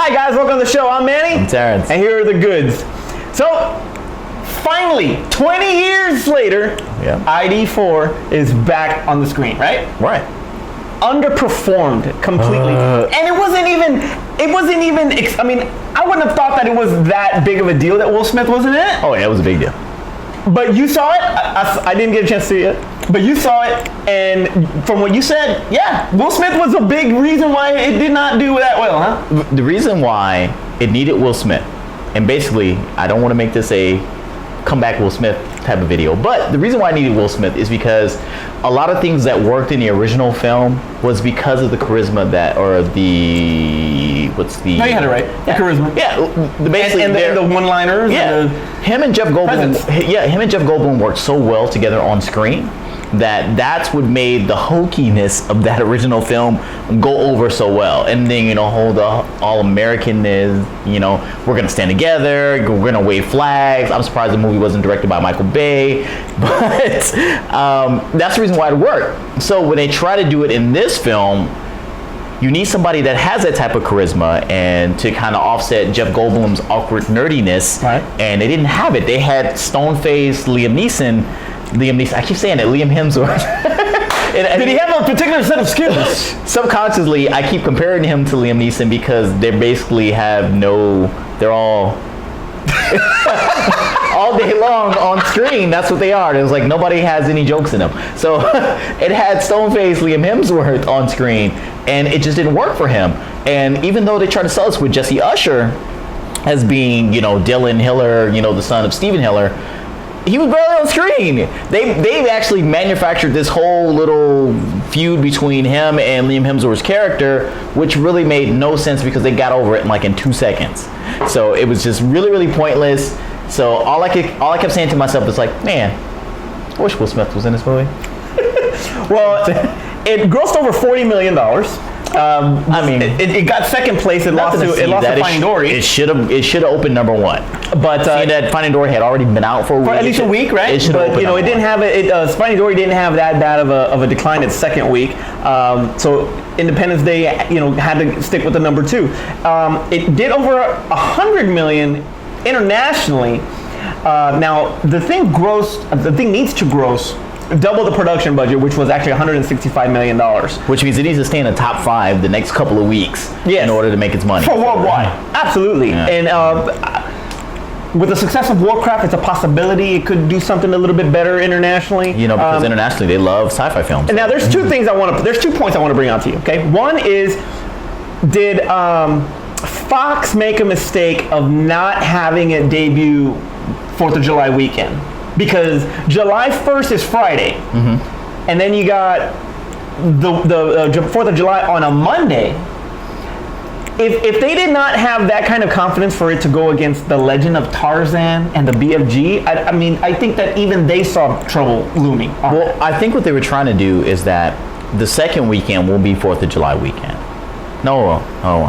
Hi guys, welcome to the show. I'm Manny. I'm Terrence. And here are the goods. So, finally, 20 years later, ID4 is back on the screen, right? Right. Underperformed completely. And it wasn't even, I mean, I wouldn't have thought that it was that big of a deal that Will Smith wasn't in it. Oh yeah, it was a big deal. But you saw it. I didn't get a chance to see it. But you saw it, and from what you said, yeah, Will Smith was a big reason why it did not do that well, huh? The reason why it needed Will Smith, and basically, I don't want to make this a comeback Will Smith type of video, but the reason why I needed Will Smith is because a lot of things that worked in the original film was because of the charisma that, or the, what's the... No, you had it right. The charisma. Yeah, basically. And the one-liners. Yeah. Him and Jeff Goldblum worked so well together on screen that's what made the hokiness of that original film go over so well. And then, whole the all-American is, we're gonna stand together, we're gonna wave flags. I'm surprised the movie wasn't directed by Michael Bay, but that's the reason why it worked. So when they try to do it in this film, you need somebody that has that type of charisma and to kind of offset Jeff Goldblum's awkward nerdiness. Right. And they didn't have it. They had stone-faced Liam Neeson, I keep saying it, Liam Hemsworth. Did he have a particular set of skills? Subconsciously, I keep comparing him to Liam Neeson because they basically they're all all day long on screen. That's what they are. It was like nobody has any jokes in them. So it had stone-faced Liam Hemsworth on screen, and it just didn't work for him. And even though they tried to sell us with Jesse Usher as being, Dylan Hiller, the son of Stephen Hiller, he was barely on screen. They've actually manufactured this whole little feud between him and Liam Hemsworth's character, which really made no sense because they got over it in 2 seconds. So it was just really, really pointless. So all I kept saying to myself was like, man, I wish Will Smith was in this movie. Well, it grossed over $40 million. I mean, it got second place. It lost to Finding Dory. It should have opened number one. But seeing that Finding Dory had already been out for a week, at least a week, right? It should have opened. It didn't have it. Finding Dory didn't have that bad of a decline its second week. So Independence Day, had to stick with the number two. It did over 100 million internationally. Now the thing needs to gross double the production budget, which was actually $165 million. Which means it needs to stay in the top 5 the next couple of weeks in order to make its money. For worldwide. Absolutely. Yeah. And with the success of Warcraft, it's a possibility it could do something a little bit better internationally. Because internationally they love sci-fi films. And now there's two points I want to bring out to you, okay? One is, did Fox make a mistake of not having it debut 4th of July weekend? Because July 1st is Friday, and then you got the 4th of July on a Monday. If they did not have that kind of confidence for it to go against the Legend of Tarzan and the BFG, I think that even they saw trouble looming. Well, I think what they were trying to do is that the second weekend will be 4th of July weekend. No,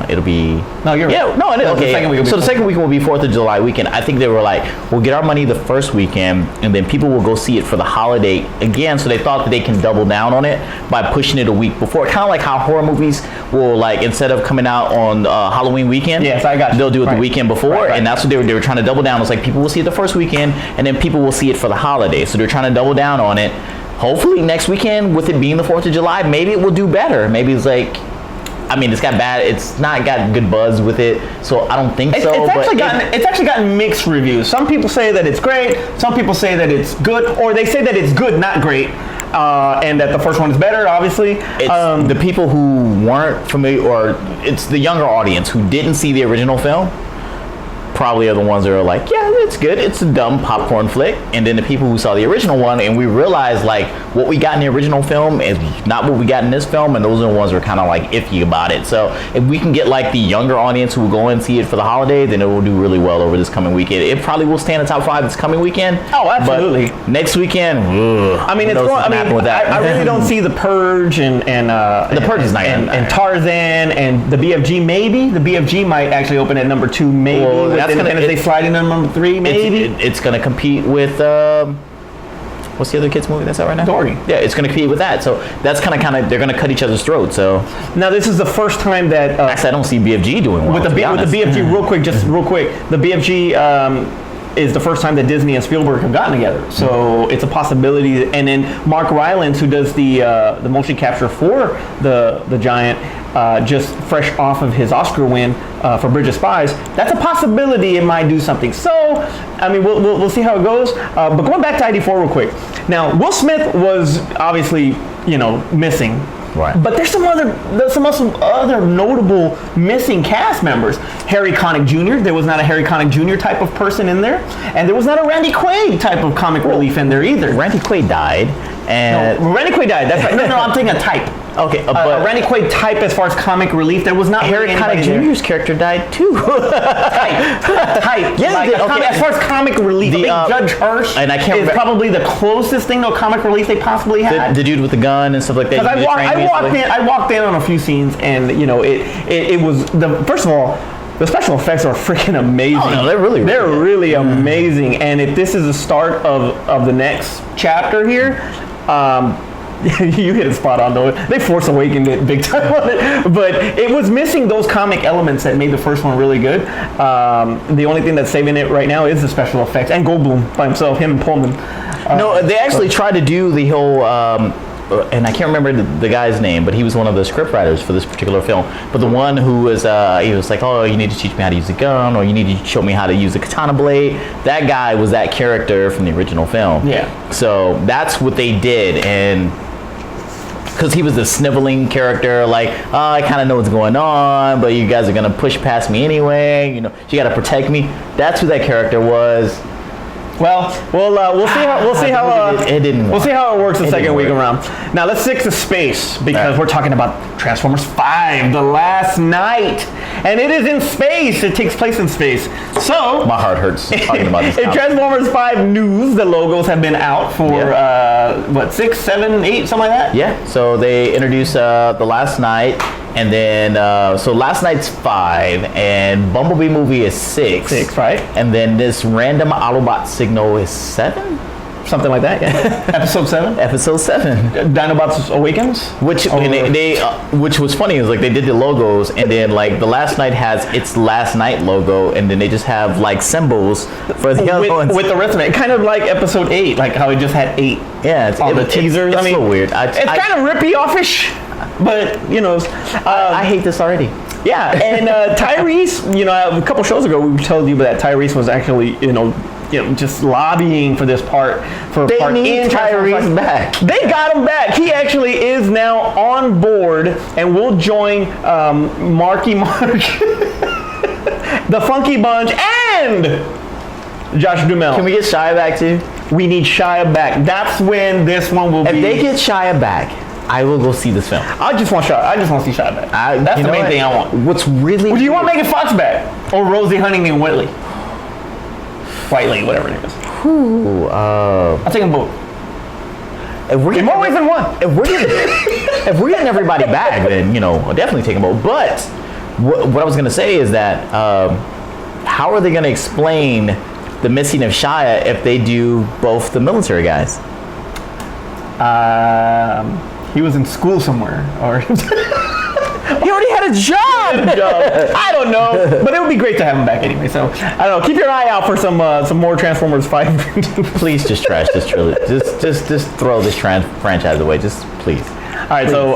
it'll be... No, you're right. Yeah, no, it is. Okay. So the second weekend will be 4th of July weekend. I think they were like, we'll get our money the first weekend, and then people will go see it for the holiday again. So they thought that they can double down on it by pushing it a week before. Kind of like how horror movies will, instead of coming out on Halloween weekend, yes, I got you. They'll do it the weekend before, right. And that's what they were trying to double down. It's like people will see it the first weekend, and then people will see it for the holiday. So they're trying to double down on it. Hopefully next weekend, with it being the 4th of July, maybe it will do better. Maybe it's it's not got good buzz with it, so I don't think so. It's actually gotten mixed reviews. Some people say that it's great, some people say that it's good, or they say that it's good, not great, and that the first one is better, obviously. It's the people who weren't familiar, or it's the younger audience who didn't see the original film, probably are the ones that are like, yeah, it's good, it's a dumb popcorn flick. And then the people who saw the original one, and we realized what we got in the original film is not what we got in this film, and those are the ones who are kind of iffy about it. So if we can get the younger audience who will go and see it for the holiday, then it will do really well over this coming weekend. It probably will stay in the top 5 this coming weekend. Oh, absolutely. But next weekend, I really don't see The Purge and The Purge is not and Tarzan and the BFG. Maybe the BFG might actually open at number 2. Maybe. Well, Independence Day sliding on number 3, maybe. It's going to compete with What's the other kids movie that's out right now? Dory. Yeah, it's going to compete with that. So that's kind of they're going to cut each other's throats. So now this is the first time that actually, I don't see BFG doing well. With the BFG, real quick, the BFG. Is the first time that Disney and Spielberg have gotten together, so it's a possibility. And then Mark Rylance, who does the motion capture for the Giant, just fresh off of his Oscar win for Bridge of Spies, that's a possibility it might do something. So, I mean, we'll see how it goes. But going back to ID4 real quick. Now, Will Smith was obviously, missing. Right. But there's some other notable missing cast members. Harry Connick Jr. There was not a Harry Connick Jr. type of person in there, and there was not a Randy Quaid type of comic relief in there either. Randy Quaid died, and Randy Quaid died. That's right. No, I'm thinking a type. Okay, but Randy Quaid type as far as comic relief, there was not Harry Connick Jr.'s character died too. type. Yeah, like, okay. As far as comic relief, I think Judge Hirsch is probably the closest thing to comic relief they possibly had. The dude with the gun and stuff like that. I walked in on a few scenes, and it was first of all. The special effects are freaking amazing. Oh, no, they're really amazing. And if this is the start of the next chapter here, you hit it spot on though. They Force Awakened it big time on it, but it was missing those comic elements that made the first one really good. The only thing that's saving it right now is the special effects and Goldblum by himself, him and Pullman. No, they actually tried to do the whole. And I can't remember the guy's name, but he was one of the script writers for this particular film. But the one who was, he was like, oh, you need to teach me how to use a gun, or you need to show me how to use a katana blade. That guy was that character from the original film. Yeah. So that's what they did, and because he was a sniveling character, like, oh, I kind of know what's going on, but you guys are gonna push past me anyway. You got to protect me. That's who that character was. Well, we'll see how it works the second week around. Now let's stick to space because we're talking about Transformers 5, The Last Night, and it is in space. It takes place in space. So my heart hurts talking about this. In Transformers 5 news, the logos have been out for 6, 7, 8, something like that. Yeah. So they introduced The Last Night. And then, so Last Night's 5, and Bumblebee movie is 6. 6, right? And then this random Autobot signal is 7? Something like that, yeah. Episode 7? Episode 7. Dinobots Awakens? Which was funny, is like they did the logos, and then like The Last Night has its Last Night logo, and then they just have like symbols for the other ones. With the rest of it. Kind of like Episode 8, like how it just had 8 on the teasers. It's so weird. It's kind of rippy-offish. But I hate this already. Yeah, and Tyrese, a couple shows ago we told you that Tyrese was actually, just lobbying for this part They need Tyrese back. They got him back. He actually is now on board and will join Marky Mark, the Funky Bunch, and Josh Duhamel. Can we get Shia back too? We need Shia back. That's when this one will be. If they get Shia back, I will go see this film. I just want to see Shia back. That's the main thing I want. What's really? Do you want Megan Fox back or Rosie Huntington-Whiteley? Whiteley, whatever it is. I'll take them both. If we're in more ways than one. If we're getting everybody back, then I'll definitely take them both. But what I was gonna say is that how are they gonna explain the missing of Shia if they do both the military guys? He was in school somewhere, or he already had a job. I don't know, but it would be great to have him back anyway. So I don't know. Keep your eye out for some more Transformers 5. Please just trash this trilogy. Just throw this franchise away. Just please. All right. Please. So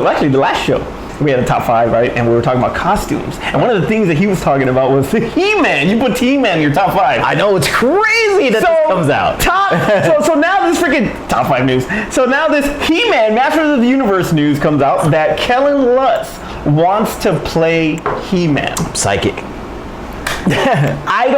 actually the last show we had a top 5, right? And we were talking about costumes. And one of the things that he was talking about was the He-Man. You put He-Man in your top 5. I know, it's crazy that this comes out. So now this freaking top 5 news. So now this He-Man Masters of the Universe news comes out that Kellan Lutz wants to play He-Man. Psychic. I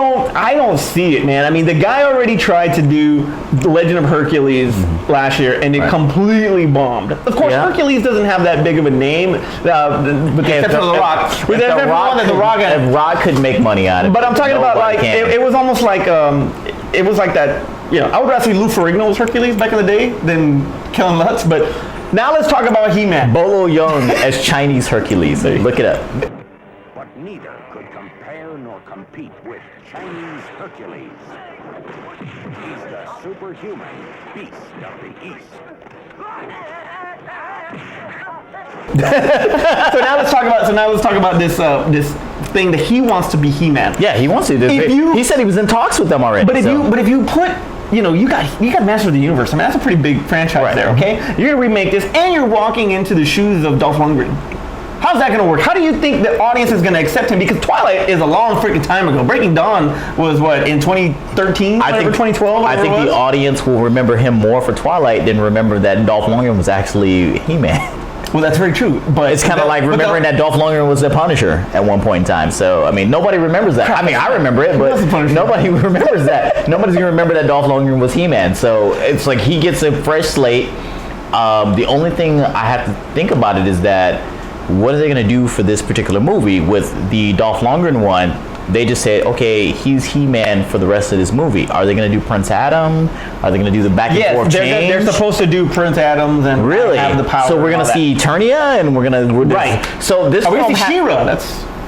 don't see it, man. I mean, the guy already tried to do The Legend of Hercules last year, and it completely bombed. Of course, Hercules doesn't have that big of a name, with the exception of The Rock. If Rock could make money on it. But I'm talking about, like, it was almost like, it was like that, I would rather see Lou Ferrigno as Hercules back in the day than Kellan Lutz, but now let's talk about He-Man. Bolo Young as Chinese Hercules. Look it up. neither could compare nor compete with Chinese Hercules. He's the superhuman beast of the East. So now let's talk about this this thing that he wants to be He-Man. Yeah, he wants to. He said he was in talks with them already. But if you put, you got Master of the Universe. I mean, that's a pretty big franchise there. Okay, you're gonna remake this, and you're walking into the shoes of Dolph Lundgren. How's that gonna work? How do you think the audience is gonna accept him? Because Twilight is a long freaking time ago. Breaking Dawn was what, in 2013? I think 2012. I think the audience will remember him more for Twilight than remember that Dolph Lundgren was actually He-Man. Well, that's very true, but it's kind of like remembering that Dolph Lundgren was the Punisher at one point in time. So, I mean, nobody remembers that. I mean, I remember it, but nobody remembers that. Nobody's gonna remember that Dolph Lundgren was He-Man. So it's like he gets a fresh slate. The only thing I have to think about it is that what are they gonna do for this particular movie with the Dolph Lundgren one? They just said, okay, he's He-Man for the rest of this movie. Are they going to do Prince Adam? Are they going to do the back and forth change? They're supposed to do Prince Adams and really have the power. So we're going to see Eternia, and we're going to right. So this film She-Ra.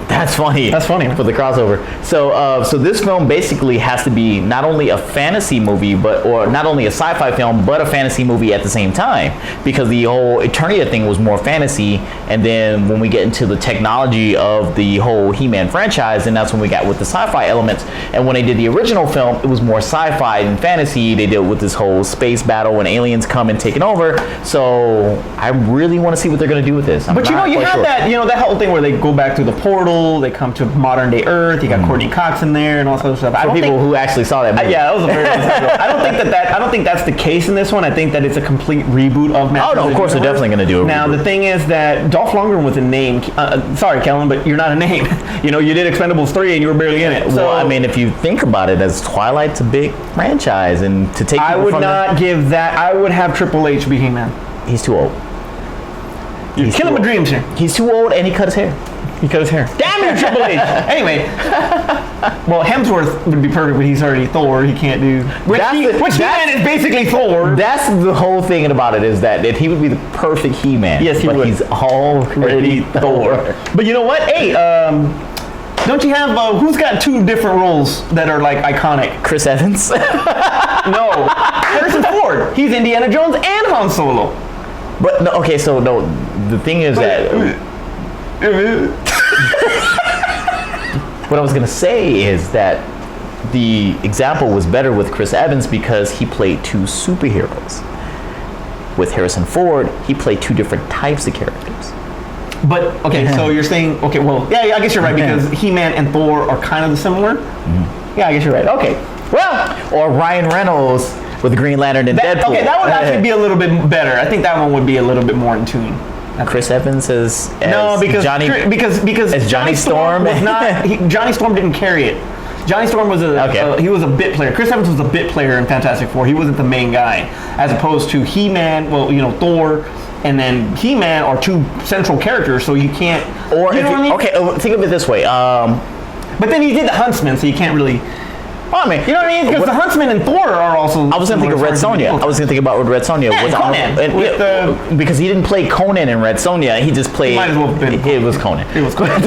That's funny. That's funny for the crossover. So this film basically has to be not only a fantasy movie, or not only a sci-fi film, but a fantasy movie at the same time. Because the whole Eternia thing was more fantasy, and then when we get into the technology of the whole He-Man franchise, and that's when we got with the sci-fi elements. And when they did the original film, it was more sci-fi than fantasy. They dealt with this whole space battle when aliens come and taking over. So I really want to see what they're going to do with this. But you have that whole thing where they go back through the portal. They come to modern day Earth. You got Courtney Cox in there and all sorts of stuff. For people who actually saw that movie. Yeah, that was a very long time ago. I don't think that's the case in this one. I think that it's a complete reboot of Master. Oh no, of course they're definitely going to do it. Now the thing is that Dolph Lundgren was a name. Sorry, Kellan, but you're not a name. You did Expendables 3 and you were barely in it. So, well, I mean, if you think about it, as Twilight's a big franchise, and to take I would not give that. I would have Triple H be He-Man. He's too old. You're killing my dreams here. He's too old, and he cut his hair. He cut his hair. Damn you, Triple H! Anyway, well, Hemsworth would be perfect, but he's already Thor. He can't do. Which He-Man is basically Thor. That's the whole thing about it, is that he would be the perfect He-Man. Yes, he would. But he's already Thor. But you know what? Hey, don't you have who's got two different roles that are like iconic? Chris Evans. No, Harrison Ford. He's Indiana Jones and Han Solo. But no, okay, so no. The thing is that. What I was gonna say is that the example was better with Chris Evans because he played two superheroes. With Harrison Ford, he played two different types of characters. But okay, so you're saying yeah, I guess you're right because He-Man and Thor are kind of similar. Mm-hmm. Yeah, I guess you're right. Okay, well, or Ryan Reynolds with the Green Lantern and Deadpool. Okay, that would actually be a little bit better. I think that one would be a little bit more in tune. Chris Evans as because Johnny as Johnny Storm was not. Johnny Storm didn't carry it. Johnny Storm was he was a bit player. Chris Evans was a bit player in Fantastic Four. He wasn't the main guy, as opposed to He-Man. Well, Thor and then He-Man are two central characters, so you can't. Or what I mean? Okay, think of it this way. But then he did the Huntsman, so you can't really. Well, I mean, you know what I mean? Because the Huntsman and Thor are also. I was going to think of Red Sonja. I was going to think about Red Sonja. Yeah, Conan. Because he didn't play Conan in Red Sonja. He just played. He might as well have been. It was Conan. It was Conan.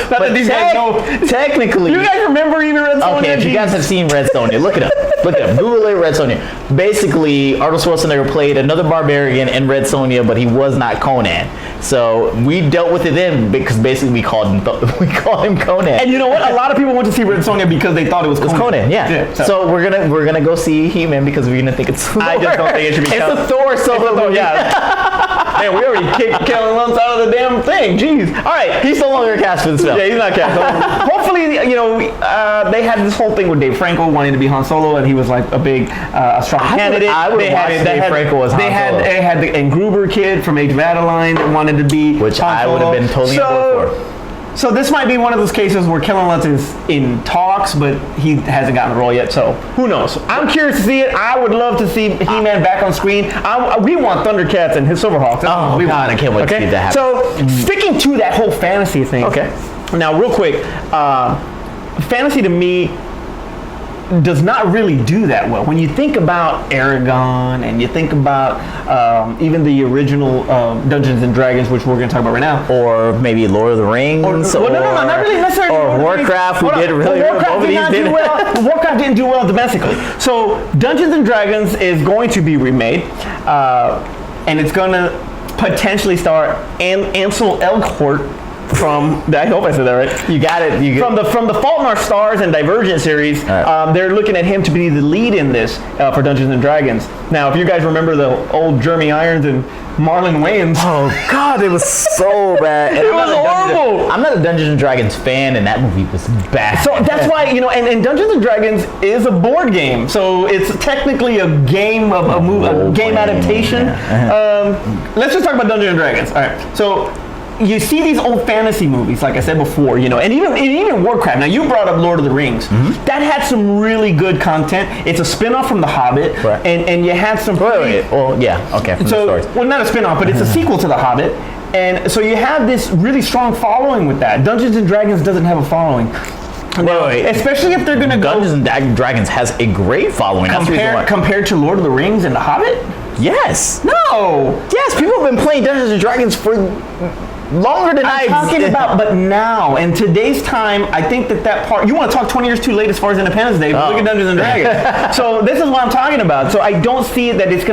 But these guys know. Technically. You guys remember even Red Sonja? Okay, if you guys have seen Red Sonja, look it up. Look it up. Google it, Red Sonja. Basically, Arnold Schwarzenegger played another barbarian in Red Sonja, but he was not Conan. So we dealt with it then because basically we called him Conan. And you know what? A lot of people went to see Red Sonja because they thought it was Conan. Yeah. So we're gonna go see He-Man because we're gonna think it's Thor. I just don't think it should be. It's a Thor solo movie. Yeah. Man, we already kicked Kellan Lutz out of the damn thing. Jeez. All right, he's no longer cast for this film. Yeah, he's not cast. Hopefully, they had this whole thing with Dave Franco wanting to be Han Solo, and he was like a big, strong candidate. I would watch Dave Franco as Han Solo. They had the Gruber kid from Age of Adeline that wanted to be which Han Solo. I would have been totally on board for. So this might be one of those cases where Kellan Lutz is in talks, but he hasn't gotten the role yet. So who knows? I'm curious to see it. I would love to see He-Man back on screen. We want Thundercats and his Silverhawks. Oh God, I can't wait to see that happen. So sticking to that whole fantasy thing. Okay. Now, real quick, fantasy to me does not really do that well. When you think about Aragon and you think about even the original Dungeons and Dragons, which we're going to talk about right now, or maybe Lord of the Rings, no, not really necessarily. or Warcraft, who did really well. Warcraft didn't do well domestically. So Dungeons and Dragons is going to be remade, and it's going to potentially star Ansel Elgort from, I hope I said that right. You got it. From the Fault in Our Stars and Divergent series, right. They're looking at him to be the lead in this for Dungeons and Dragons. Now, if you guys remember the old Jeremy Irons and Marlon Wayans. Oh God, it was so bad. It was horrible. I'm not a Dungeons and Dragons fan, and that movie was bad. So that's why, and Dungeons and Dragons is a board game, so it's technically a game of a game adaptation. Let's just talk about Dungeons and Dragons. All right, so you see these old fantasy movies, like I said before, and even Warcraft. Now you brought up Lord of the Rings. That had some really good content. It's a spin-off from The Hobbit, right. and you had some. Wait. Well, yeah, okay. From the stories. Well, not a spin-off, but it's a sequel to The Hobbit, and so you have this really strong following with that. Dungeons and Dragons doesn't have a following. Wait. Especially if they're going to go. Dungeons and Dragons has a great following. Compared to Lord of the Rings and The Hobbit? Yes. No. Yes, people have been playing Dungeons and Dragons for longer than I'm talking about, but now, in today's time, I think that part, you want to talk 20 years too late as far as Independence Day, but look at Dungeons and Dragons. So this is what I'm talking about. So I don't see that it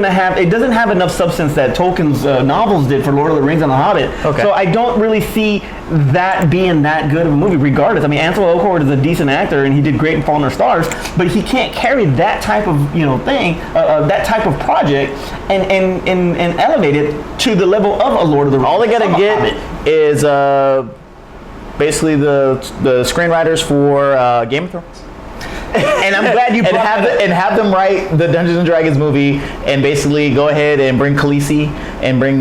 doesn't have enough substance that Tolkien's novels did for Lord of the Rings and The Hobbit. Okay. So I don't really see that being that good of a movie, regardless. I mean, Ansel Elgort is a decent actor, and he did great in Fault in Our Stars, but he can't carry that type of, thing, that type of project, and elevate it to the level of a Lord of the Rings. All they gotta get is basically the screenwriters for Game of Thrones. And I'm glad you brought and have them write the Dungeons and Dragons movie, and basically go ahead and bring Khaleesi and bring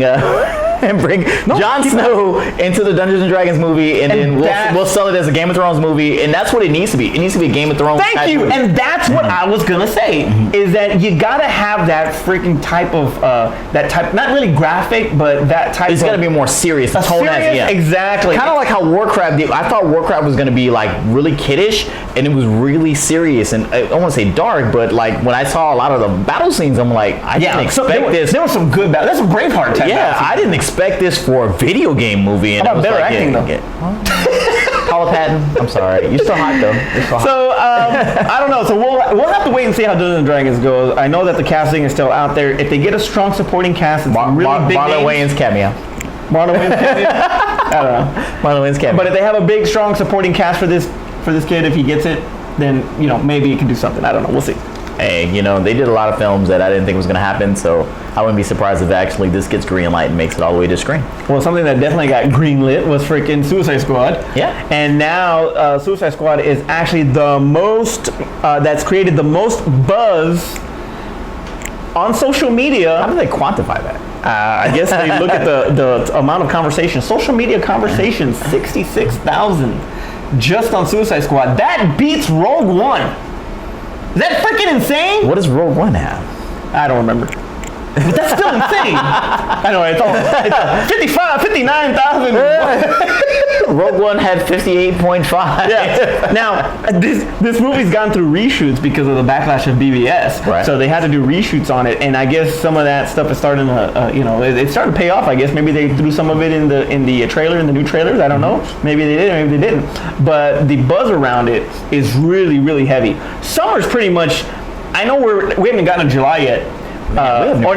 Jon Snow into the Dungeons and Dragons movie, and then we'll sell it as a Game of Thrones movie, and that's what it needs to be. It needs to be a Game of Thrones. Thank you, movie. And that's what I was gonna say is that you gotta have that freaking type of not really graphic, but that type. It's gotta be more serious. The tone has exactly. Kind of like how Warcraft did. I thought Warcraft was gonna be like really kiddish, and it was really serious, and I don't want to say dark, but like when I saw a lot of the battle scenes, I'm like, I didn't expect this. There was some good battle. That's a Braveheart type. Yeah, I didn't expect this for a video game movie. And how about better acting though? Paula Patton, I'm sorry. You're still hot though. So I don't know. So we'll have to wait and see how Dungeons and Dragons goes. I know that the casting is still out there. If they get a strong supporting cast, it's really big Marlon Wayans cameo. Marlon Wayans cameo. I don't know. Marlon Wayans cameo. But if they have a big, strong supporting cast for this kid, if he gets it, then maybe he can do something. I don't know. We'll see. Hey, they did a lot of films that I didn't think was going to happen, so I wouldn't be surprised if actually this gets green light and makes it all the way to screen. Well, something that definitely got green lit was freaking Suicide Squad. Yeah. And now Suicide Squad is actually the most, that's created the most buzz on social media. How do they quantify that? I guess they look at the amount of conversations. Social media conversations, 66,000 just on Suicide Squad. That beats Rogue One. Is that freaking insane? What does Rogue One have? I don't remember. But that's still insane. I know, it's 59,000. Rogue One had 58.5. Yeah. Now, this movie's gone through reshoots because of the backlash of BBS. Right. So they had to do reshoots on it, and I guess some of that stuff is starting to, it started to pay off. I guess maybe they threw some of it in the trailer, in the new trailers. I don't know. Maybe they did, maybe they didn't. But the buzz around it is really, really heavy. Summer's pretty much. I know we haven't gotten to July yet. We're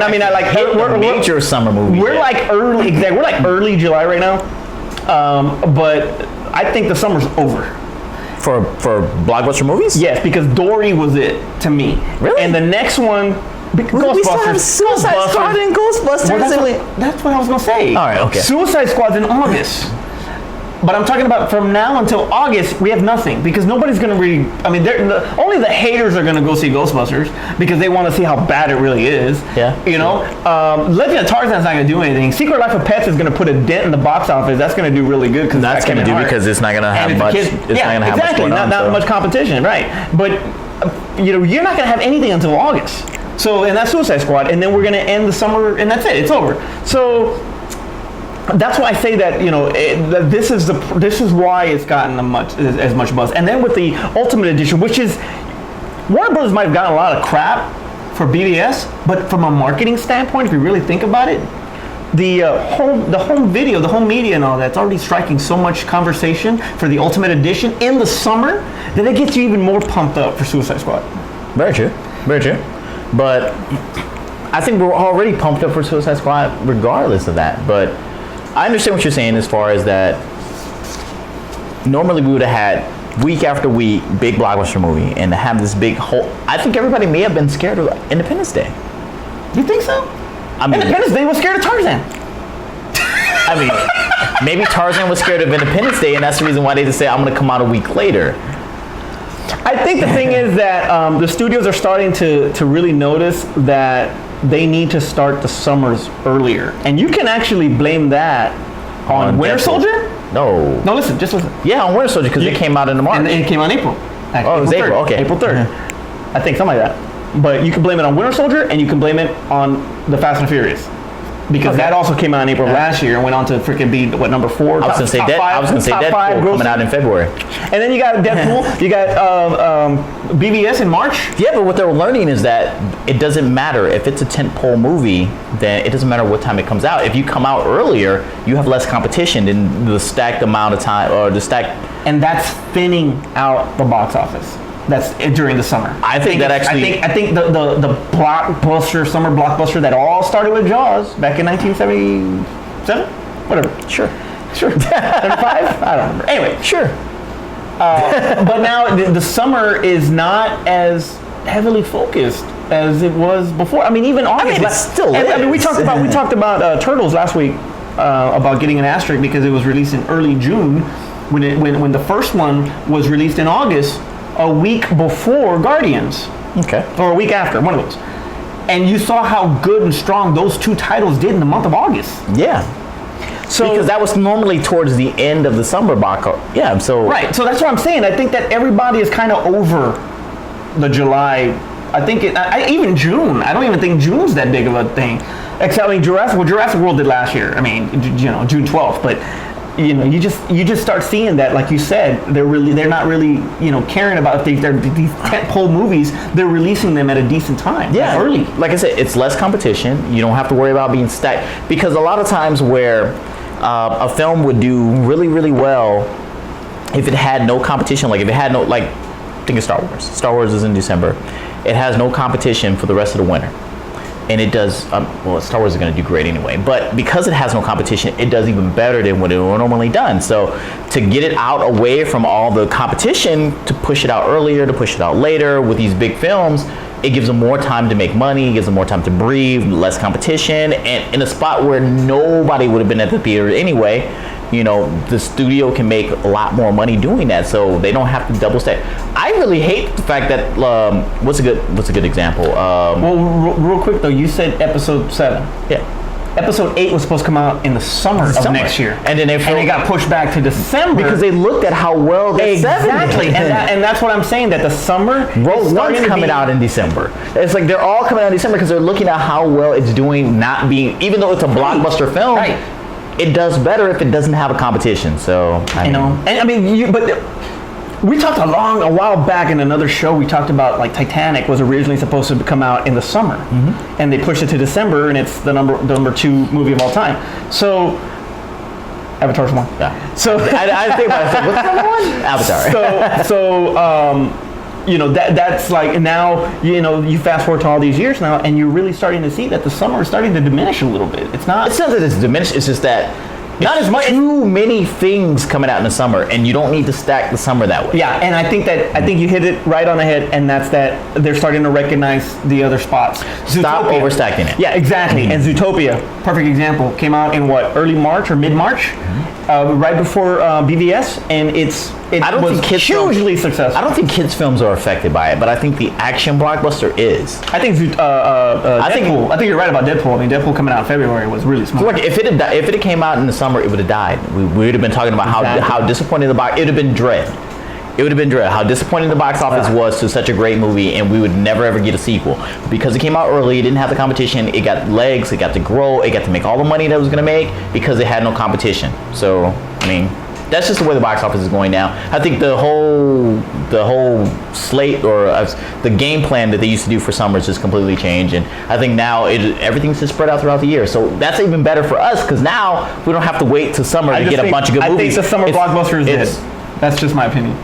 major summer movies. We're like early. Exactly. We're like early July right now. But I think the summer's over. For blockbuster movies? Yes, because Dory was it to me. Really? And the next one, Ghostbusters. We still have Suicide Squad and Ghostbusters. Well, that's what I was gonna say. All right, okay. Suicide Squad's in August. But I'm talking about from now until August, we have nothing because nobody's going to really. I mean, only the haters are going to go see Ghostbusters because they want to see how bad it really is. Yeah. Legend of Tarzan's not going to do anything. Secret Life of Pets is going to put a dent in the box office. That's going to do really good because that's going to do because it's not going to have much. It's not going to have much going on. Not much competition, right? But you're not going to have anything until August. So, and that's Suicide Squad, and then we're going to end the summer, and that's it. It's over. So. That's why I say that this is why it's gotten as much buzz. And then with the Ultimate Edition, which is Warner Brothers might have gotten a lot of crap for BVS, but from a marketing standpoint, if you really think about it, the home video, the home media and all that's already striking so much conversation for the Ultimate Edition in the summer that it gets you even more pumped up for Suicide Squad. Very true. Very true. But I think we're already pumped up for Suicide Squad regardless of that. But I understand what you're saying as far as that normally we would have had week after week big blockbuster movie, and to have this big whole, I think everybody may have been scared of Independence Day. You think so? I mean, Independence Day was scared of Tarzan. I mean, maybe Tarzan was scared of Independence Day, and that's the reason why they just say I'm going to come out a week later. I think the thing is that the studios are starting to really notice that they need to start the summers earlier, and you can actually blame that on Winter Deadpool. Soldier. No, Listen, just listen. yeah, on Winter Soldier because it came out in the March. And it came out in April. Oh, it was April. 3rd. Okay, April 3rd. I think something like that. But you can blame it on Winter Soldier, and you can blame it on the Fast and Furious, because that also came out in April last year and went on to freaking be what, number 4? I was going to say Deadpool coming out in February. And then you got Deadpool. You got BVS in March. Yeah, but what they're learning is that it doesn't matter if it's a tentpole movie. Then it doesn't matter what time it comes out. If you come out earlier, you have less competition than the stacked amount of time or the stacked. And that's thinning out the box office. That's during the summer. I think that actually. I think the blockbuster, summer blockbuster that all started with Jaws back in 1977, whatever. Sure. 75. I don't remember. Anyway, Sure. but now the summer is not as heavily focused as it was before. I mean, even August. it still I mean, we is. talked about Turtles last week about getting an asterisk because it was released in early June when the first one was released in August, a week before Guardians. Okay. Or a week after, one of those. And you saw how good and strong those two titles did in the month of August. Yeah. So Because that was normally towards the end of the summer block. Yeah. So. right. So that's what I'm saying. I think that everybody is kind of over the July. I think even June. I don't even think June's that big of a thing. Except I mean Jurassic World did last year. I mean, June 12th. But you just start seeing that, like you said, they're not really caring about if they're these tentpole movies. They're releasing them at a decent time. Yeah, early. Like I said, it's less competition. You don't have to worry about being stacked, because a lot of times where a film would do really, really well if it had no competition, like if it had no, like, think of Star Wars. Star Wars is in December. It has no competition for the rest of the winter. And it does, Star Wars is going to do great anyway, but because it has no competition, it does even better than what it would normally done. So to get it out away from all the competition, to push it out earlier, to push it out later with these big films, it gives them more time to make money, it gives them more time to breathe, less competition, and in a spot where nobody would have been at the theater anyway, the studio can make a lot more money doing that, so they don't have to double stack. I really hate the fact that what's a good example? Well, real quick though, you said episode 7. Yeah. Episode 8 was supposed to come out in the summer of next year, and then it got pushed back to December because they looked at how well the exactly, and that's what I'm saying. That the summer Rogue One's coming out in December. It's like they're all coming out in December because they're looking at how well it's doing, not being, even though it's a blockbuster film. Right. It does better if it doesn't have a competition. So and I mean, but we talked a while back in another show. We talked about like Titanic was originally supposed to come out in the summer, and they pushed it to December, and it's the number 2 movie of all time. So Avatar's 1. Yeah. So I think about it. What's number 1? Avatar. That's like now you fast forward to all these years now, and you're really starting to see that the summer is starting to diminish a little bit. It's not that it's diminished. It's just that not as much. Too many things coming out in the summer, and you don't need to stack the summer that way. Yeah, and I think you hit it right on the head, and that's that they're starting to recognize the other spots. Stop overstacking it. Yeah, exactly. And Zootopia, perfect example, came out in early March or mid March, right before BVS, and it was hugely successful. I don't think kids' films are affected by it, but I think the action blockbuster is. I think Deadpool. I think you're right about Deadpool. I mean, Deadpool coming out in February was really smart. So like if it came out in the summer, it would have died. We would have been talking about how disappointing the box. It would have been dread. It would have been dread how disappointing the box office was to such a great movie, and we would never ever get a sequel because it came out early. It didn't have the competition. It got legs. It got to grow. It got to make all the money that it was going to make because it had no competition. So I mean, that's just the way the box office is going now. I think the whole slate or the game plan that they used to do for summers just completely changed, and I think now everything's just spread out throughout the year. So that's even better for us because now we don't have to wait till summer to get a bunch of good movies. I think the summer blockbuster is dead. That's just my opinion.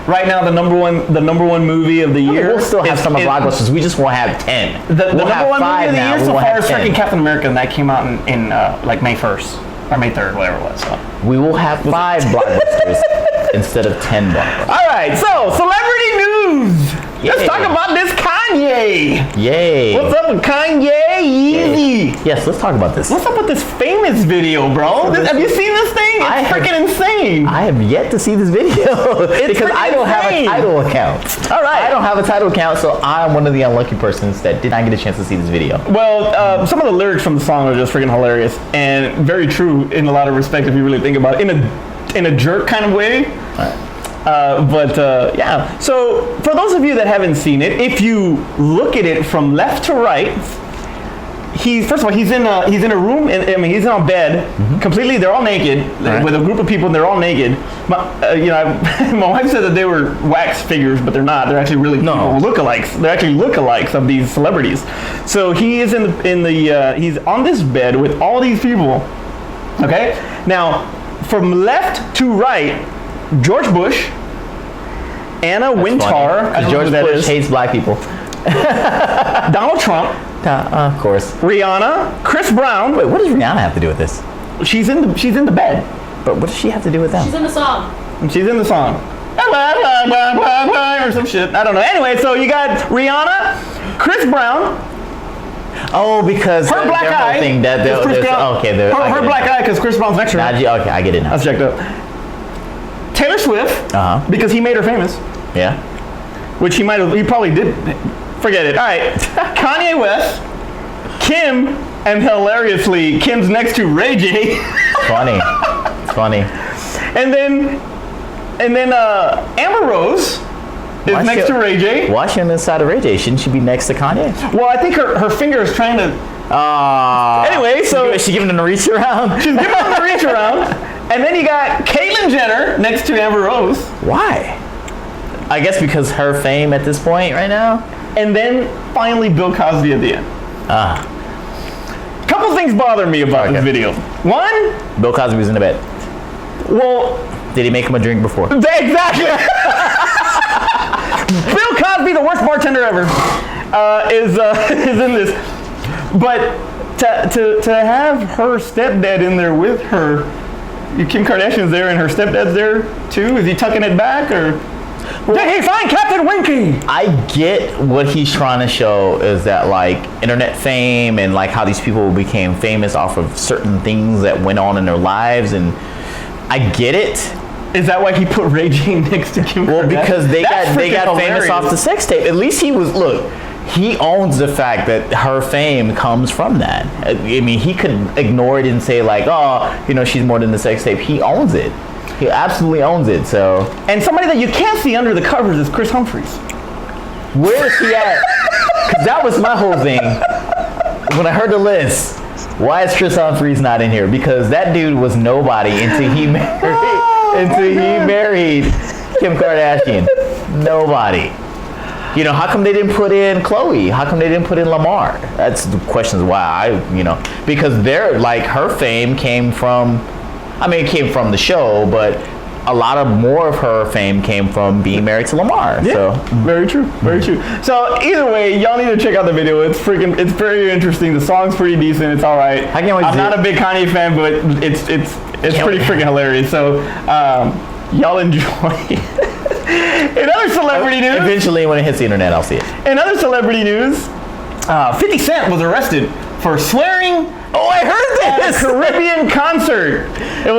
Right now, the number one movie of the year. We'll still have summer blockbusters. We just won't have 10. The number one movie of the year so far is freaking Captain America, and that came out in like May 1st or May 3rd, whatever it was. So. We will have 5 blockbusters instead of 10 blockbusters. All right, so celebrity news. Yay. Let's talk about this Kanye. Yay! What's up with Kanye? Yeezy. Yes, let's talk about this. What's up with this famous video, bro? Have you seen this thing? It's freaking insane. I have yet to see this video because I don't have a Tidal account. All right. I don't have a Tidal account, so I'm one of the unlucky persons that did not get a chance to see this video. Well, some of the lyrics from the song are just freaking hilarious and very true in a lot of respect if you really think about it, in a jerk kind of way. All right. Yeah. So for those of you that haven't seen it, if you look at it from left to right, first of all he's in a room. He's in a bed, completely. They're all naked with a group of people, and they're all naked. My wife said that they were wax figures, but they're not. They're actually really people lookalikes. They're actually lookalikes of these celebrities. So he is he's on this bed with all these people. Okay. Now, from left to right, George Bush, Anna Wintour, George Bush hates black people. Donald Trump, of course. Rihanna, Chris Brown. Wait, what does Rihanna have to do with this? She's in the bed. But what does she have to do with them? She's in the song. She's in the song. Or some shit. I don't know. Anyway, so you got Rihanna, Chris Brown. Oh, because her black eye. Thing that her black eye because Chris Brown's next to her. Okay, I get it now. That's checked out. Taylor Swift, because he made her famous. Yeah. Which he probably did. Forget it. All right. Kanye West, Kim, and hilariously, Kim's next to Ray J. Funny. It's funny. And then Amber Rose is next to Ray J. Why is she on the side of Ray J? Shouldn't she be next to Kanye? Well, I think her finger is trying to. Anyway, so is she giving him a reach around? She's giving him a reach around. And then you got Caitlyn Jenner next to Amber Rose. Why? I guess because her fame at this point right now. And then finally Bill Cosby at the end. Couple things bother me about this video. One, Bill Cosby was in the bed. Well, did he make him a drink before? Exactly. Bill Cosby, the worst bartender ever, is in this. But to have her stepdad in there with her, Kim Kardashian's there and her stepdad's there too. Is he tucking it back or? Did he find Captain Winky? I get what he's trying to show is that like internet fame and like how these people became famous off of certain things that went on in their lives, and I get it. Is that why he put Ray J next to Kim Kardashian? Well, because they got famous off the sex tape. At least he owns the fact that her fame comes from that. I mean, he could ignore it and say like, oh, she's more than the sex tape. He owns it. He absolutely owns it. So, and somebody that you can't see under the covers is Chris Humphries. Where is he at? Because that was my whole thing when I heard the list. Why is Chris Humphries not in here? Because that dude was nobody until he married Kim Kardashian. Nobody. How come they didn't put in Chloe? How come they didn't put in Lamar? That's the questions why because they're like her fame came from, it came from the show, but a lot of more of her fame came from being married to Lamar. Yeah, so very true, very true. So either way, y'all need to check out the video. It's very interesting. The song's pretty decent. It's all right. I'm not a big Kanye fan, but it's pretty freaking hilarious. So y'all enjoy. In other celebrity news, eventually when it hits the internet, I'll see it. In other celebrity news, 50 Cent was arrested for swearing. Oh, I heard this! At a Caribbean concert. It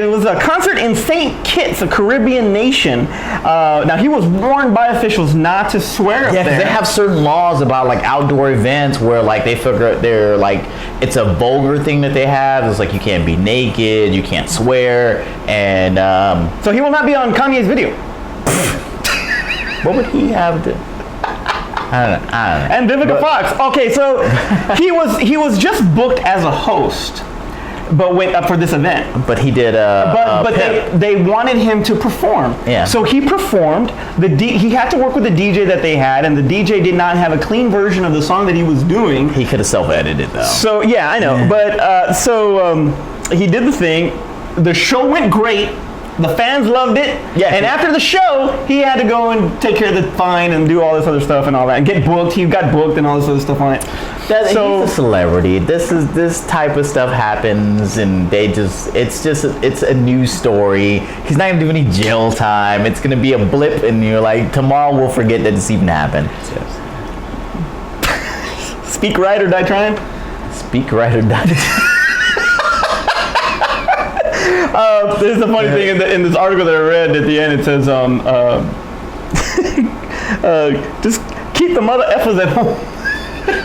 was a concert in St. Kitts, a Caribbean nation. Now he was warned by officials not to swear up there. Yeah, they have certain laws about like outdoor events where like they figure they're like it's a vulgar thing that they have. It's like you can't be naked, you can't swear, and so he will not be on Kanye's video. What would he have to? I don't know. And Vivica Fox. Okay, so he was just booked as a host but went up for this event. But he did. But they wanted him to perform. Yeah. So he performed. He had to work with the DJ that they had, and the DJ did not have a clean version of the song that he was doing. He could have self-edited though. So yeah, I know. But he did the thing. The show went great. The fans loved it. Yeah. And after the show, he had to go and take care of the fine and do all this other stuff and all that, and get booked. He got booked and all this other stuff on it. He's a celebrity. This type of stuff happens, and it's a news story. He's not gonna do any jail time. It's gonna be a blip, and you're like, tomorrow we'll forget that this even happened. Yes. Speak right or die trying. Speak right or die. There's a funny thing in this article that I read at the end. It says, just keep the mother effers at home.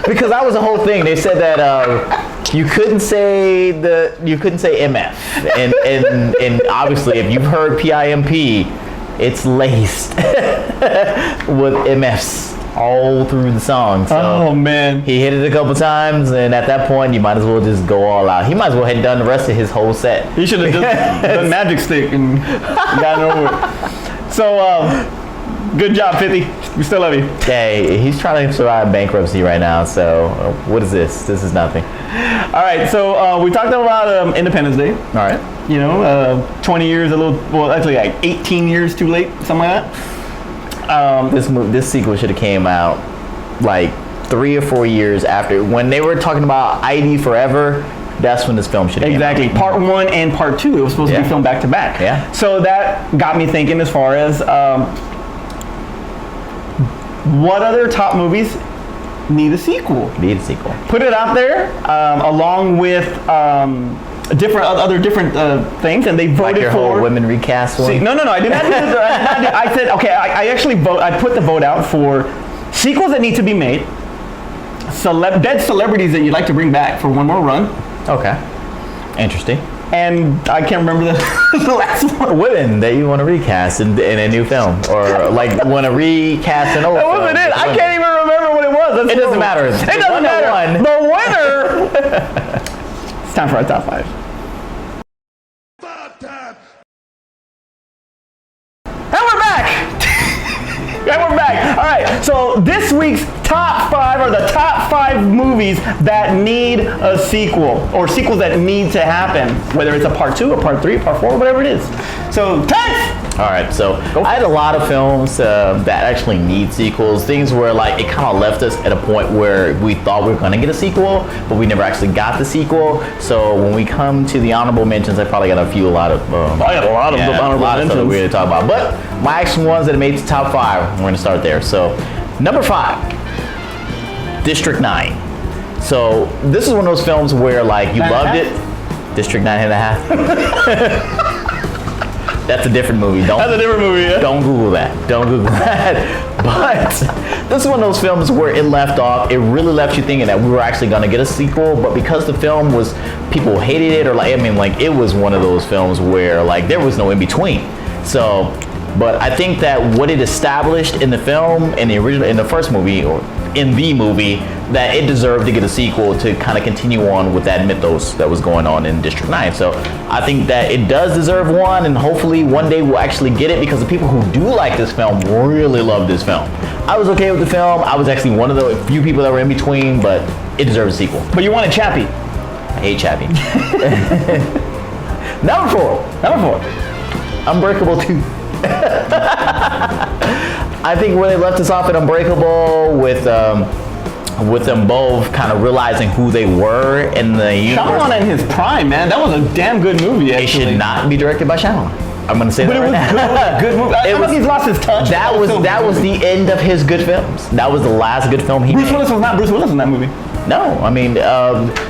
Because that was the whole thing. They said that you couldn't say MF, and obviously if you've heard PIMP, it's laced with MFs all through the song. So oh man, he hit it a couple times, and at that point you might as well just go all out. He might as well have done the rest of his whole set. He should have just done Magic Stick and gotten over it. So good job, 50. We still love you. Hey, he's trying to survive bankruptcy right now. So what is this? This is nothing. All right, so we talked about Independence Day. All right. 20 years, actually like 18 years too late, something like that. This sequel should have came out like 3 or 4 years after, when they were talking about ID Forever. That's when this film should have exactly came out. Part 1 and Part 2. It was supposed to be filmed back to back. Yeah. So that got me thinking as far as what other top movies need a sequel? Put it out there along with different things, and they voted like your for whole women recast one. No, I did not. I said okay. I actually I put the vote out for sequels that need to be made, dead celebrities that you'd like to bring back for one more run. Okay, interesting. And I can't remember the last one. Women that you want to recast in a new film, or like want to recast an old film. That wasn't it. I can't even remember what it was. It doesn't matter. It doesn't matter. The winner. It's time for our top 5. And we're back. All right. So this week's top 5 are the top 5 movies that need a sequel, or sequels that need to happen, whether it's a part 2 or part 3, part 4, whatever it is. So, Tex! All right, so I had a lot of films that actually need sequels. Things where like it kind of left us at a point where we thought we were going to get a sequel, but we never actually got the sequel. So when we come to the honorable mentions, I probably got I got a lot of honorable mentions that we're going to talk about. But my actual ones that made the top 5, we're going to start there. So number 5, District 9. So this is one of those films where like you loved it. District 9.5. That's a different movie. That's a different movie, yeah. Don't Google that. But this is one of those films where it left off. It really left you thinking that we were actually going to get a sequel. But because the film was, people hated it, or it was one of those films where like there was no in between. So, but I think that what it established in the film, in the first movie, or in the movie, that it deserved to get a sequel to kind of continue on with that mythos that was going on in District 9. So I think that it does deserve one, and hopefully one day we'll actually get it, because the people who do like this film really love this film. I was okay with the film. I was actually one of the few people that were in between, but it deserves a sequel. But you wanted Chappie. I hate Chappie. Number 4, Unbreakable 2. I think where they left us off at Unbreakable with them both kind of realizing who they were in the universe. Shyamalan in his prime, man. That was a damn good movie, actually. It should not be directed by Shyamalan. I'm going to say that right now. But it was good movie. I don't think he's lost his touch. That was the end of his good films. That was the last good film he made. Bruce Willis was not Bruce Willis in that movie. No,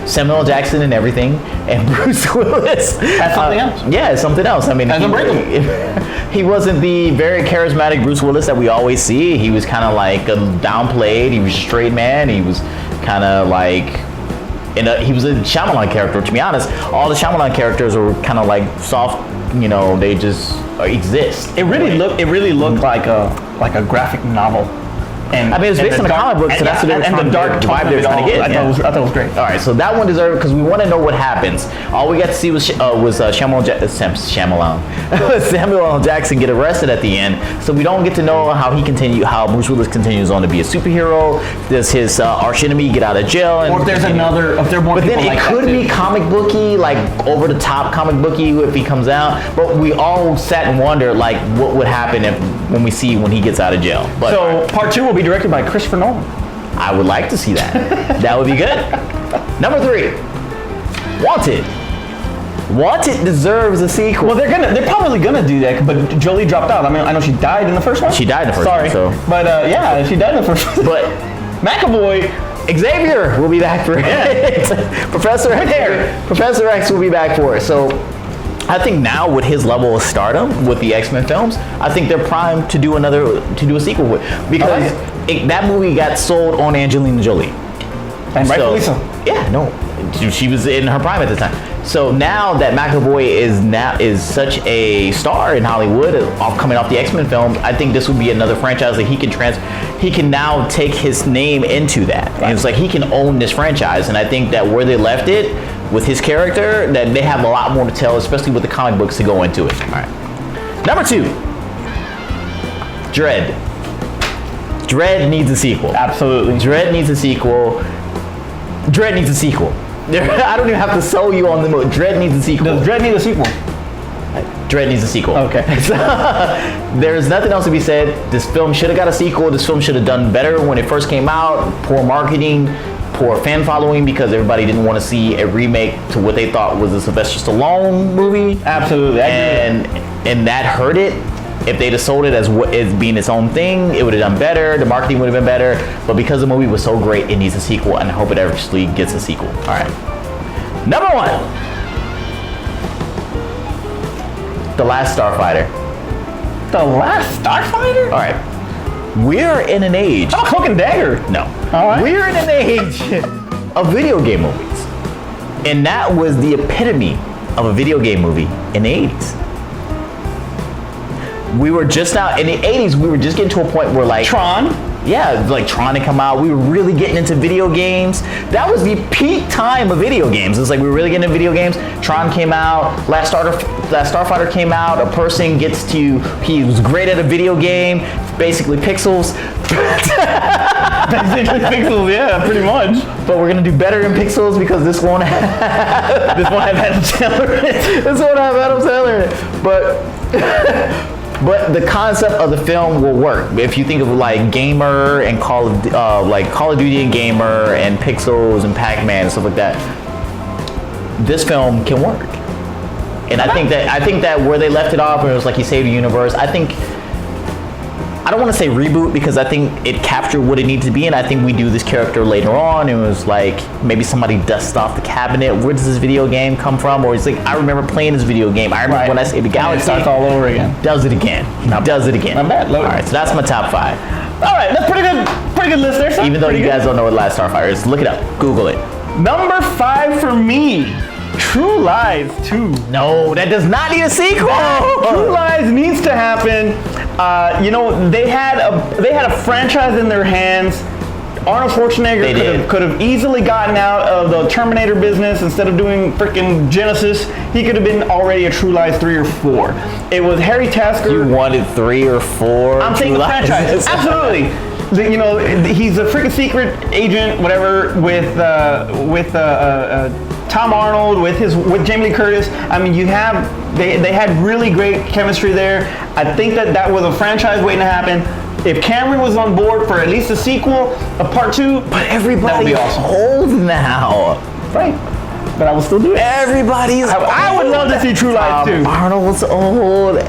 Samuel L. Jackson and everything, and Bruce Willis. That's something else. Yeah, something else. He wasn't the very charismatic Bruce Willis that we always see. He was kind of like downplayed. He was a straight man. He was kind of like, he was a Shyamalan character. To be honest, all the Shyamalan characters were kind of like soft. They just exist. It really looked like a graphic novel. And I mean, it's based on the comic book, so that's what they were and trying the dark to vibe they were trying to get. I thought it was great. All right, so that one deserved because we want to know what happens. All we got to see was Samuel L. Jackson get arrested at the end, so we don't get to know how Bruce Willis continues on to be a superhero. Does his arch enemy get out of jail? Or if there's another, if there are more but people then like it could that be too. comic booky, like over the top comic booky if he comes out. But we all sat and wondered like what would happen when he gets out of jail. But So part 2 will be directed by Christopher Nolan. I would like to see that. That would be good. Number 3, Wanted. Wanted deserves a sequel. Well, they're probably gonna do that, but Jolie dropped out. I mean, I know she died in the first one. She died in the first Sorry. one, so. But yeah, she died in the first one. But McAvoy, Xavier will be back for it. Professor X will be back for it. So I think now with his level of stardom with the X-Men films, I think they're primed to do a sequel with, because that movie got sold on Angelina Jolie. and rightfully so. Yeah, no, she was in her prime at the time. So now that McAvoy is such a star in Hollywood, coming off the X-Men films, I think this would be another franchise that he can now take his name into that. Right. And it's like he can own this franchise, and I think that where they left it with his character, that they have a lot more to tell, especially with the comic books to go into it. All right. Number 2, Dredd. Dredd needs a sequel. Absolutely. Dredd needs a sequel. Dredd needs a sequel. I don't even have to sell you on the movie. Dredd needs a sequel. Does Dredd need a sequel? Dredd needs a sequel. Okay. There's nothing else to be said. This film should have got a sequel. This film should have done better when it first came out. Poor marketing, poor fan following, because everybody didn't want to see a remake to what they thought was a Sylvester Stallone movie. Absolutely. And that hurt it. If they'd have sold it as being its own thing, it would have done better. The marketing would have been better. But because the movie was so great, it needs a sequel, and I hope it actually gets a sequel. All right. Number 1, The Last Starfighter. The Last Starfighter? All right. We're in an age. Oh, Cloak and Dagger. No. All right. We're in an age of video game movies. And that was the epitome of a video game movie in the 80s. We were just out in the 80s, we were just getting to a point where like Tron. Yeah, like Tron had come out. We were really getting into video games. That was the peak time of video games. It's like we were really getting into video games. Tron came out. Last Starfighter came out. A person he was great at a video game. Basically pixels. Basically pixels, yeah, pretty much. But we're gonna do better in pixels because this won't have Adam Sandler. This won't have Adam Sandler. But the concept of the film will work. If you think of like Gamer and Call of Duty and Gamer and Pixels and Pac-Man and stuff like that, this film can work. And I think that where they left it off, where it was like he saved the universe, I don't want to say reboot because I think it captured what it needed to be, and I think we do this character later on. It was like maybe somebody dusts off the cabinet. Where does this video game come from? Or it's like I remember playing this video game. I remember when I saved the galaxy. It starts all over again. Does it again. Does it again. Not bad. All right, so that's my top 5. All right, that's pretty good list there. Son. Even though pretty you guys don't know what Last Starfighter is, look it up. Google it. Number 5 for me, True Lies 2. No, that does not need a sequel. True Lies needs to happen. They had a franchise in their hands. Arnold Schwarzenegger could have easily gotten out of the Terminator business instead of doing freaking Genesis. He could have been already a True Lies 3 or 4. It was Harry Tasker. You wanted 3 or 4? I'm saying the franchise. Absolutely. He's a freaking secret agent, whatever, with Tom Arnold, with Jamie Lee Curtis. I mean, they had really great chemistry there. I think that was a franchise waiting to happen. If Cameron was on board for at least a sequel, a part 2, but everybody's awesome. old now. Right. But I will still do it. Everybody's old. I would love to see True Lies 2. Arnold's old.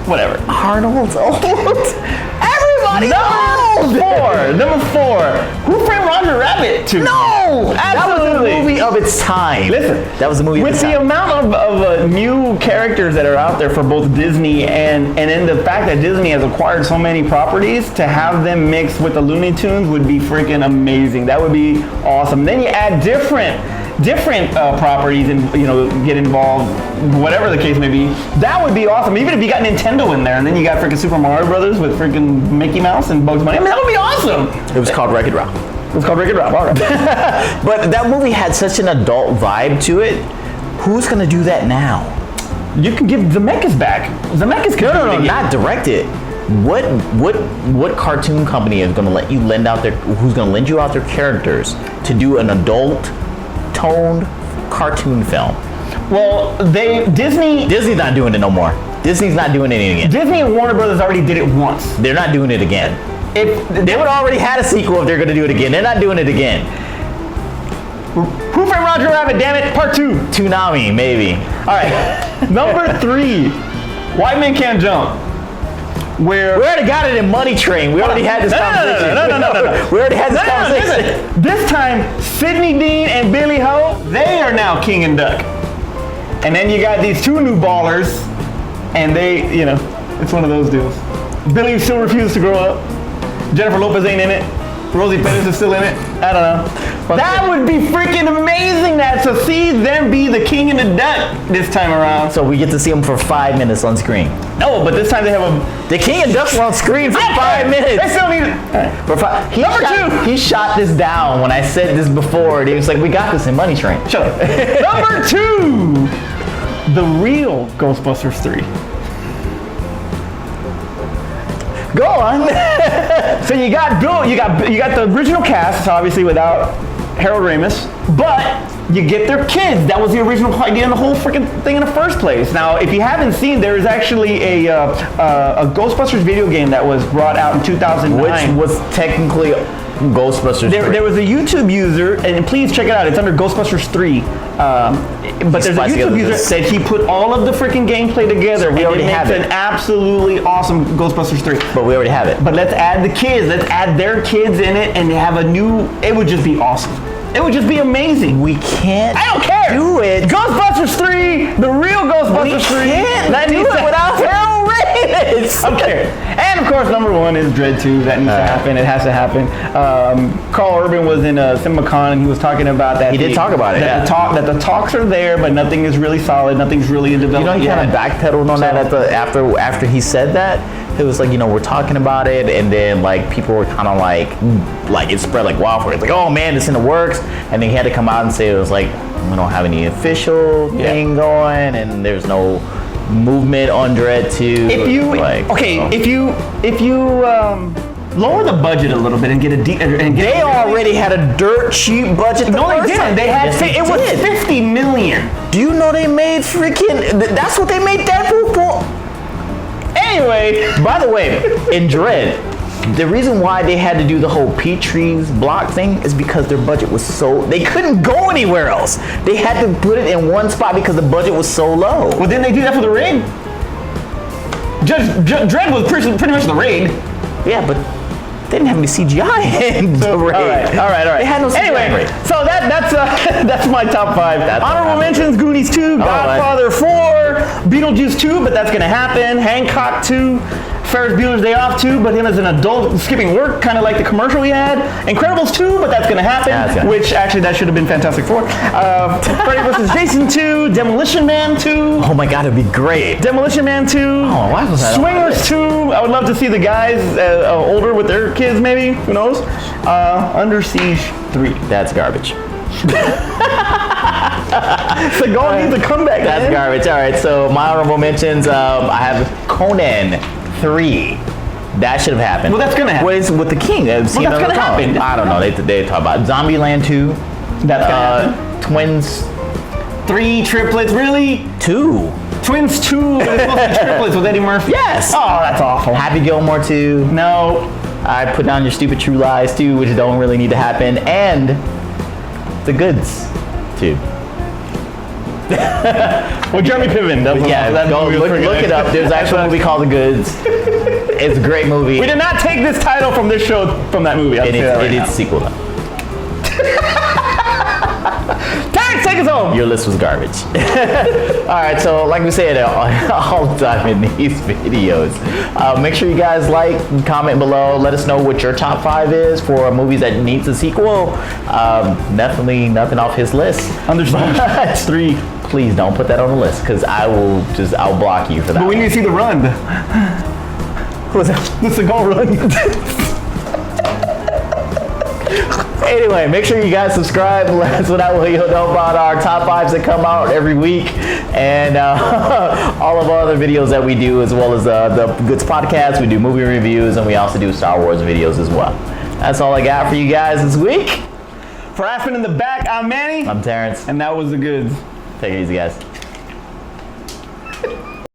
Whatever. Arnold's old. Everybody's old. Number 4. Who Framed Roger Rabbit 2? No! That was a movie of its time. Listen, that was a movie of its time. With the amount of new characters that are out there for both Disney and in the fact that Disney has acquired so many properties, to have them mixed with the Looney Tunes would be freaking amazing. That would be awesome. Then you add different different properties and get involved, whatever the case may be. That would be awesome. Even if you got Nintendo in there, and then you got freaking Super Mario Brothers with freaking Mickey Mouse and Bugs Bunny. I mean, that would be awesome. It was called Wreck-It Ralph. It was called Wreck-It Ralph. All right. But that movie had such an adult vibe to it. Who's gonna do that now? You can give Zemeckis back. Zemeckis can No, not direct it. What cartoon company is gonna let you who's gonna lend you out their characters to do an adult toned cartoon film? Well, Disney's not doing it no more. Disney's not doing it again. Disney and Warner Brothers already did it once. They're not doing it again. If They would already had a sequel if they're gonna do it again. They're not doing it again. Who Framed Roger Rabbit? Damn it, part 2. Toonami, maybe. All right, number 3, White Men Can't Jump. Where We already got it in Money Train. We already had this conversation. No. We already had this conversation. This time, Sidney Dean and Billy Ho, they are now King and Duck. And then you got these 2 new ballers, and they, it's one of those deals. Billy still refuses to grow up. Jennifer Lopez ain't in it. Rosie Perez is still in it. I don't know. That would be freaking amazing to see them be the King and the Duck this time around. So we get to see them for 5 minutes on screen. No, but this time they have The King and Duck were on screen for 5 minutes. They still need it. For Number 2. He shot this down when I said this before. And he was like, "We got this in Money Train." Shut up. Number 2, the real Ghostbusters 3. Go on. So you got the original cast, obviously without Harold Ramis, but you get their kids. That was the original idea and the whole freaking thing in the first place. Now, if you haven't seen, there is actually a Ghostbusters video game that was brought out in 2009. Which was technically Ghostbusters 3. There was a YouTube user, and please check it out. It's under Ghostbusters 3. But there's a YouTube user that said he put all of the freaking gameplay together. So we already have it. An absolutely awesome Ghostbusters 3. But we already have it. But let's add the kids. Let's add their kids in it and have a new. It would just be awesome. It would just be amazing. We can't. I don't care. Do it. Ghostbusters 3, the real Ghostbusters 3. We can't that do needs it to without Harold Ramis. Okay. And of course, number 1 is Dread 2. That needs to happen. It has to happen. Carl Urban was in CinemaCon and he was talking about that. He did talk about it. That the talks are there, but nothing is really solid. Nothing's really in development. He kind of backpedaled on that after he said that. It was like, we're talking about it, and then like people were kind of like it spread like wildfire. It's like, oh man, it's in the works, and then he had to come out and say it was like, we don't have any official thing going, and there's no movement on Dread 2. If you lower the budget a little bit and get they already had a dirt cheap budget. No, they didn't. They had it was $50 million. Do you know they made freaking? That's what they made Deadpool for. Anyway, by the way, in Dread, the reason why they had to do the whole Petrie's block thing is because their budget was they couldn't go anywhere else. They had to put it in one spot because the budget was so low. Well, didn't they do that for the Raid? Dread was pretty much the Raid. Yeah, but they didn't have any CGI in the Raid. All right. They had no CGI. Anyway, so that's my top 5. Honorable mentions: Goonies 2, Godfather 4, Beetlejuice 2, but that's gonna happen. Hancock 2, Ferris Bueller's Day Off 2, but him as an adult skipping work, kind of like the commercial we had. Incredibles 2, but that's gonna happen. Which actually that should have been Fantastic Four. Freddy vs. Jason 2, Demolition Man 2. Oh my God, it'd be great. Demolition Man 2. Oh, why was that? Swingers 2. I would love to see the guys older with their kids, maybe. Who knows? Under Siege 3. That's garbage. Seagal needs a comeback. That's garbage. All right, so my honorable mentions. I have Conan 3. That should have happened. Well, that's gonna happen. What is with the King? That's gonna happen. I don't know. They talk about Zombieland 2. That's gonna happen. Twins 3 triplets. Really? 2. Twins 2. It's supposed to be triplets with Eddie Murphy. Yes. Oh, that's awful. Happy Gilmore 2. No. I put down Your Stupid True Lies 2, which don't really need to happen, and The Goods 2. Well, Jeremy Piven. Look it up. There's actually a movie called The Goods. It's a great movie. We did not take this title from this show, from that movie. It is a sequel. Terrence, take us home. Your list was garbage. All right, so like we said all the time in these videos, make sure you guys like, comment below, let us know what your top 5 is for movies that needs a sequel. Definitely nothing off his list. Understand. 3. Please don't put that on the list because I'll block you for that. But we need to see the run. What's that? The Seagal run. Anyway, make sure you guys subscribe. Let us know that way you'll know about our top 5s that come out every week, and all of our other videos that we do, as well as the Goods podcast. We do movie reviews, and we also do Star Wars videos as well. That's all I got for you guys this week. For Aspen in the back, I'm Manny. I'm Terrence. And that was the Goods. Take it easy, guys.